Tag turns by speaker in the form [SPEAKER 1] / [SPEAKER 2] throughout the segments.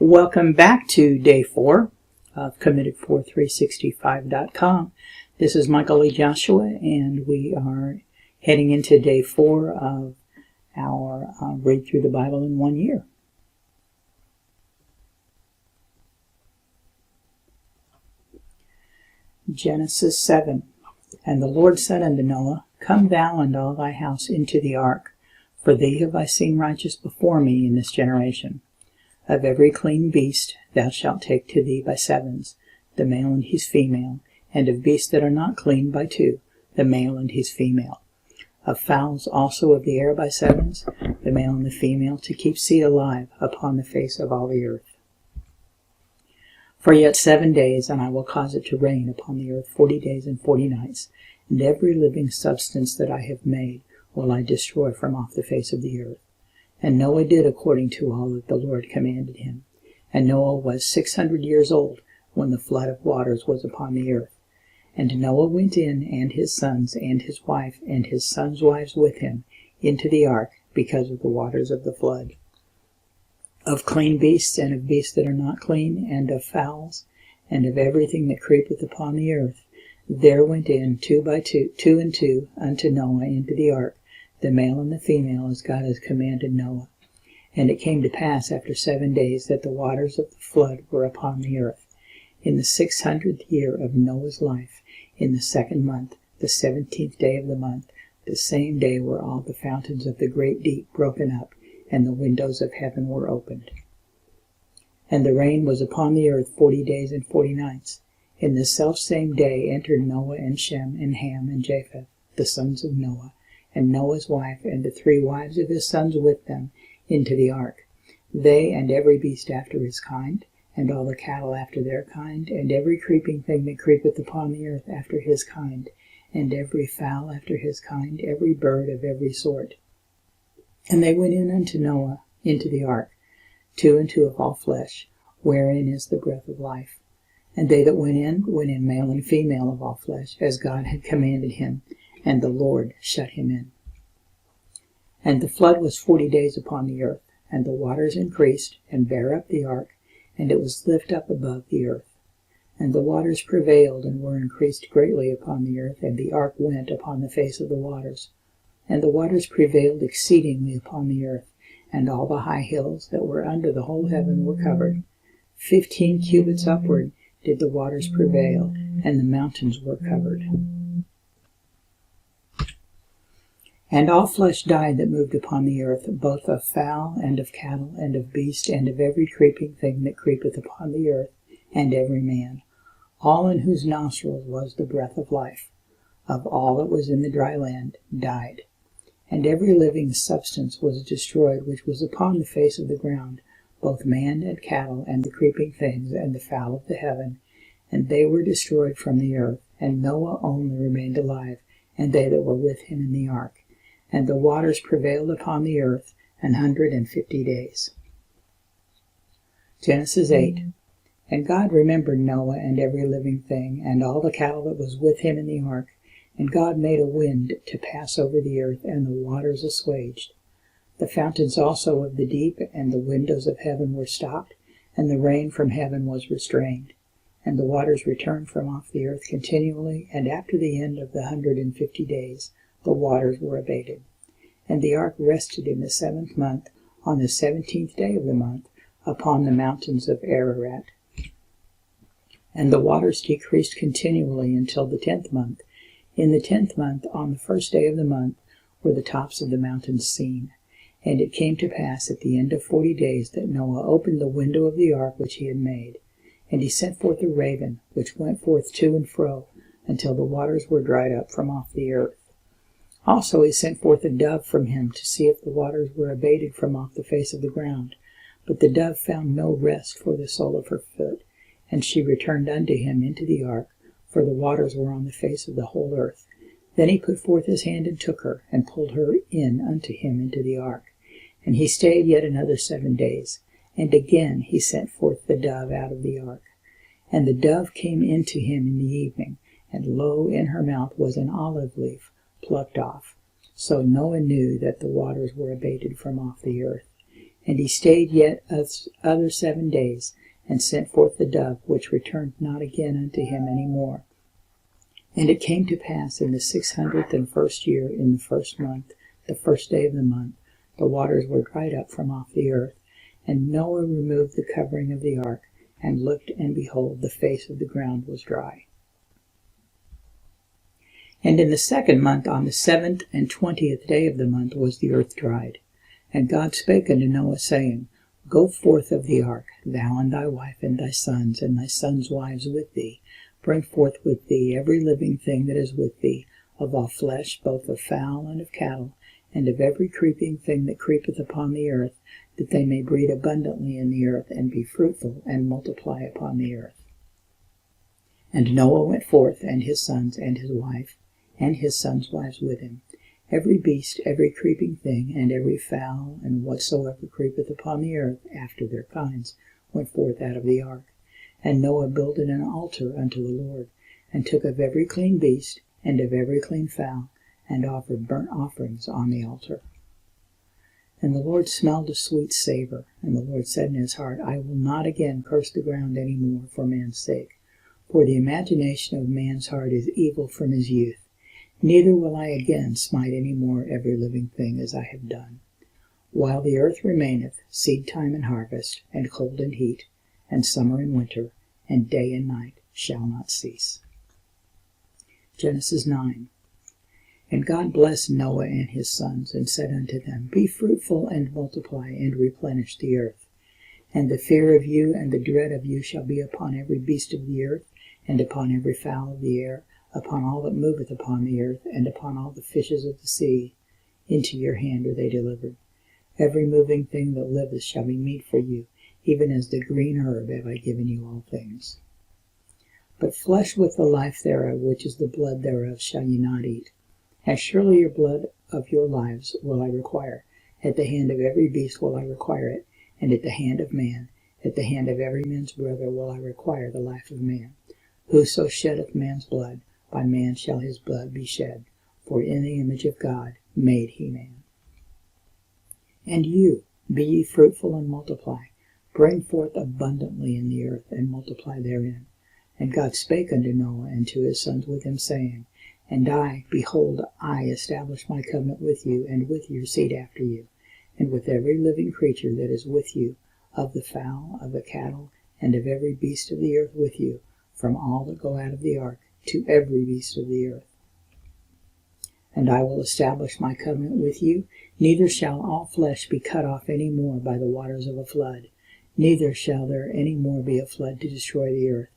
[SPEAKER 1] Welcome back to day 4 of Committed4365.com. This is Michael Lee Joshua, and we are heading into day 4 of our Read Through the Bible in 1 year. Genesis 7. And the Lord said unto Noah, Come thou and all thy house into the ark, for thee have I seen righteous before me in this generation. Of every clean beast thou shalt take to thee by sevens, the male and his female, and of beasts that are not clean by 2, the male and his female. Of fowls also of the air by sevens, the male and the female, to keep seed alive upon the face of all the earth. For yet 7 days, and I will cause it to rain upon the earth 40 days and 40 nights, and every living substance that I have made will I destroy from off the face of the earth. And Noah did according to all that the Lord commanded him. And Noah was 600 years old when the flood of waters was upon the earth. And Noah went in, and his sons, and his wife, and his sons' wives with him, into the ark, because of the waters of the flood. Of clean beasts, and of beasts that are not clean, and of fowls, and of everything that creepeth upon the earth, there went in 2 by 2, 2 and 2, unto Noah into the ark, the male and the female, as God has commanded Noah. And it came to pass after 7 days that the waters of the flood were upon the earth. In the 600th year of Noah's life, in the 2nd month, the 17th day of the month, the same day were all the fountains of the great deep broken up, and the windows of heaven were opened. And the rain was upon the earth 40 days and 40 nights. In the selfsame day entered Noah and Shem and Ham and Japheth, the sons of Noah, and Noah's wife, and the 3 wives of his sons with them, into the ark, they and every beast after his kind, and all the cattle after their kind, and every creeping thing that creepeth upon the earth after his kind, and every fowl after his kind, every bird of every sort. And they went in unto Noah into the ark, 2 and 2 of all flesh, wherein is the breath of life. And they that went in male and female of all flesh, as God had commanded him, and the Lord shut him in. And the flood was 40 days upon the earth, and the waters increased, and bare up the ark, and it was lift up above the earth. And the waters prevailed, and were increased greatly upon the earth, and the ark went upon the face of the waters. And the waters prevailed exceedingly upon the earth, and all the high hills that were under the whole heaven were covered. 15 cubits upward did the waters prevail, and the mountains were covered. And all flesh died that moved upon the earth, both of fowl, and of cattle, and of beast, and of every creeping thing that creepeth upon the earth, and every man, all in whose nostrils was the breath of life, of all that was in the dry land, died. And every living substance was destroyed which was upon the face of the ground, both man and cattle, and the creeping things, and the fowl of the heaven, and they were destroyed from the earth. And Noah only remained alive, and they that were with him in the ark. And the waters prevailed upon the earth 150 days. Genesis 8. And God remembered Noah and every living thing, and all the cattle that was with him in the ark. And God made a wind to pass over the earth, and the waters assuaged. The fountains also of the deep and the windows of heaven were stopped, and the rain from heaven was restrained. And the waters returned from off the earth continually, and after the end of the 150 days, the waters were abated. And the ark rested in the 7th month, on the 17th day of the month, upon the mountains of Ararat. And the waters decreased continually until the 10th month. In the 10th month, on the 1st day of the month, were the tops of the mountains seen. And it came to pass at the end of 40 days that Noah opened the window of the ark which he had made. And he sent forth a raven, which went forth to and fro, until the waters were dried up from off the earth. Also he sent forth a dove from him to see if the waters were abated from off the face of the ground. But the dove found no rest for the sole of her foot, and she returned unto him into the ark, for the waters were on the face of the whole earth. Then he put forth his hand and took her, and pulled her in unto him into the ark. And he stayed yet another 7 days. And again he sent forth the dove out of the ark. And the dove came into him in the evening, and lo, in her mouth was an olive leaf plucked off. So Noah knew that the waters were abated from off the earth. And he stayed yet other 7 days, and sent forth the dove, which returned not again unto him any more. And it came to pass in the 601st year, in the 1st month, the 1st day of the month, the waters were dried up from off the earth. And Noah removed the covering of the ark, and looked, and behold, the face of the ground was dry. And in the 2nd month, on the 7th and 20th day of the month, was the earth dried. And God spake unto Noah, saying, Go forth of the ark, thou and thy wife and thy sons wives with thee. Bring forth with thee every living thing that is with thee, of all flesh, both of fowl and of cattle, and of every creeping thing that creepeth upon the earth, that they may breed abundantly in the earth, and be fruitful, and multiply upon the earth. And Noah went forth, and his sons, and his wife, and his sons' wives with him. Every beast, every creeping thing, and every fowl, and whatsoever creepeth upon the earth, after their kinds, went forth out of the ark. And Noah builded an altar unto the Lord, and took of every clean beast, and of every clean fowl, and offered burnt offerings on the altar. And the Lord smelled a sweet savor, and the Lord said in his heart, I will not again curse the ground any more for man's sake, for the imagination of man's heart is evil from his youth. Neither will I again smite any more every living thing as I have done. While the earth remaineth, seed time and harvest, and cold and heat, and summer and winter, and day and night shall not cease. Genesis 9. And God blessed Noah and his sons, and said unto them, Be fruitful, and multiply, and replenish the earth. And the fear of you and the dread of you shall be upon every beast of the earth, and upon every fowl of the air, upon all that moveth upon the earth, and upon all the fishes of the sea. Into your hand are they delivered. Every moving thing that liveth shall be meat for you, even as the green herb have I given you all things. But flesh with the life thereof, which is the blood thereof, shall ye not eat. As surely your blood of your lives will I require. At the hand of every beast will I require it, and at the hand of man, at the hand of every man's brother will I require the life of man. Whoso sheddeth man's blood, by man shall his blood be shed, for in the image of God made he man. And you, be ye fruitful and multiply, bring forth abundantly in the earth, and multiply therein. And God spake unto Noah and to his sons with him, saying, And I, behold, I establish my covenant with you, and with your seed after you, and with every living creature that is with you, of the fowl, of the cattle, and of every beast of the earth with you, from all that go out of the ark, to every beast of the earth. And I will establish my covenant with you, neither shall all flesh be cut off any more by the waters of a flood, neither shall there any more be a flood to destroy the earth.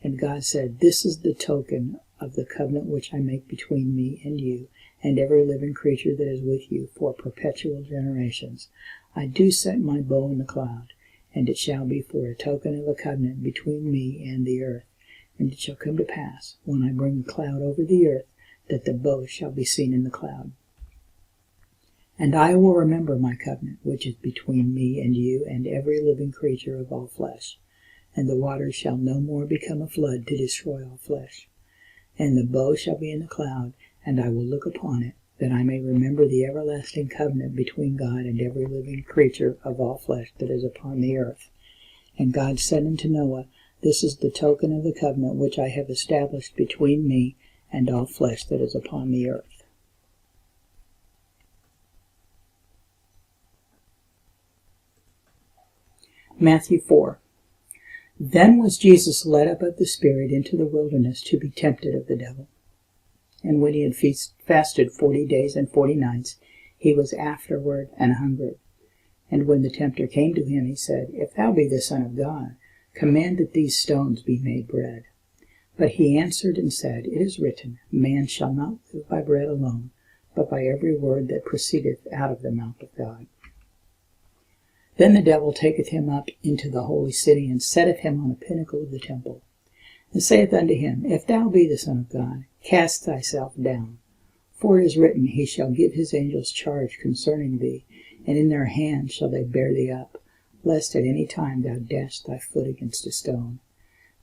[SPEAKER 1] And God said, This is the token of the covenant which I make between me and you, and every living creature that is with you, for perpetual generations. I do set my bow in the cloud, and it shall be for a token of a covenant between me and the earth. And it shall come to pass, when I bring a cloud over the earth, that the bow shall be seen in the cloud. And I will remember my covenant, which is between me and you and every living creature of all flesh. And the waters shall no more become a flood to destroy all flesh. And the bow shall be in the cloud, and I will look upon it, that I may remember the everlasting covenant between God and every living creature of all flesh that is upon the earth. And God said unto Noah, This is the token of the covenant which I have established between me and all flesh that is upon the earth. Matthew 4. Then was Jesus led up of the Spirit into the wilderness to be tempted of the devil. And when he had fasted 40 days and 40 nights, he was afterward and hungered. And when the tempter came to him, he said, If thou be the Son of God, command that these stones be made bread. But he answered and said, It is written, Man shall not live by bread alone, but by every word that proceedeth out of the mouth of God. Then the devil taketh him up into the holy city, and setteth him on a pinnacle of the temple, and saith unto him, If thou be the Son of God, cast thyself down. For it is written, He shall give his angels charge concerning thee, and in their hands shall they bear thee up, lest at any time thou dash thy foot against a stone.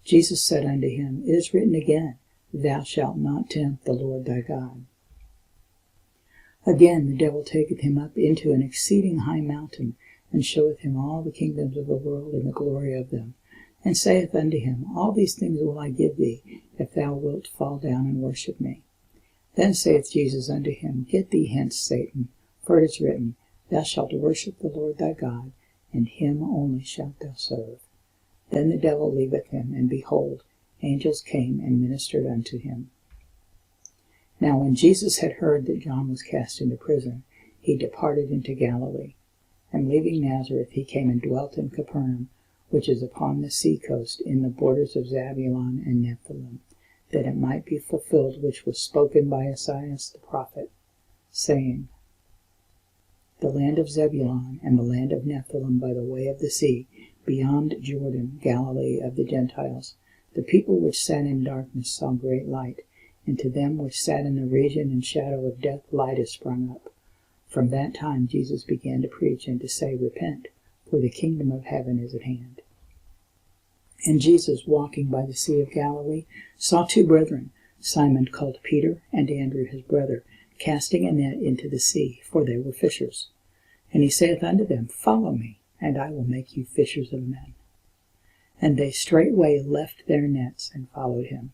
[SPEAKER 1] Jesus said unto him, It is written again, Thou shalt not tempt the Lord thy God. Again the devil taketh him up into an exceeding high mountain, and showeth him all the kingdoms of the world and the glory of them, and saith unto him, All these things will I give thee, if thou wilt fall down and worship me. Then saith Jesus unto him, Get thee hence, Satan, for it is written, Thou shalt worship the Lord thy God, and him only shalt thou serve. Then the devil leaveth him, and behold, angels came and ministered unto him. Now when Jesus had heard that John was cast into prison, he departed into Galilee. And leaving Nazareth, he came and dwelt in Capernaum, which is upon the sea coast, in the borders of Zabulon and Nephthalim, that it might be fulfilled which was spoken by Esaias the prophet, saying, The land of Zebulun and the land of Nephthalim by the way of the sea, beyond Jordan, Galilee of the Gentiles, the people which sat in darkness saw great light, and to them which sat in the region and shadow of death light is sprung up. From that time Jesus began to preach and to say, Repent, for the kingdom of heaven is at hand. And Jesus, walking by the sea of Galilee, saw two brethren, Simon called Peter, and Andrew his brother, casting a net into the sea, for they were fishers. And he saith unto them, Follow me, and I will make you fishers of men. And they straightway left their nets and followed him.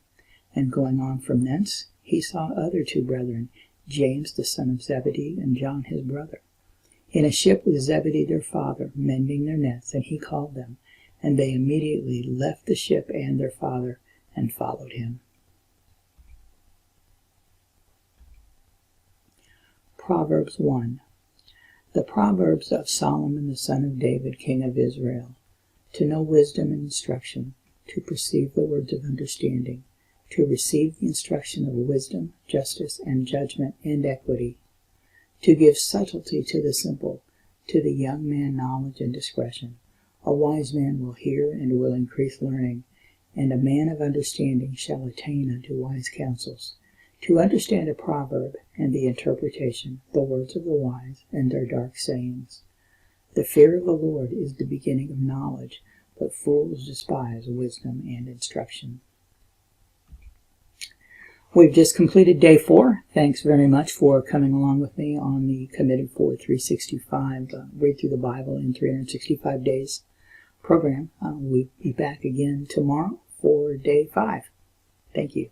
[SPEAKER 1] And going on from thence, he saw other two brethren, James the son of Zebedee, and John his brother, in a ship with Zebedee their father, mending their nets, and he called them. And they immediately left the ship and their father, and followed him. Proverbs 1. The Proverbs of Solomon the son of David, king of Israel, to know wisdom and instruction, to perceive the words of understanding, to receive the instruction of wisdom, justice, and judgment, and equity, to give subtlety to the simple, to the young man knowledge and discretion. A wise man will hear and will increase learning, and a man of understanding shall attain unto wise counsels. To understand a proverb and the interpretation, the words of the wise, and their dark sayings. The fear of the Lord is the beginning of knowledge, but fools despise wisdom and instruction. We've just completed day 4. Thanks very much for coming along with me on the Committed for 365 Read Through the Bible in 365 Days program. We'll be back again tomorrow for day 5. Thank you.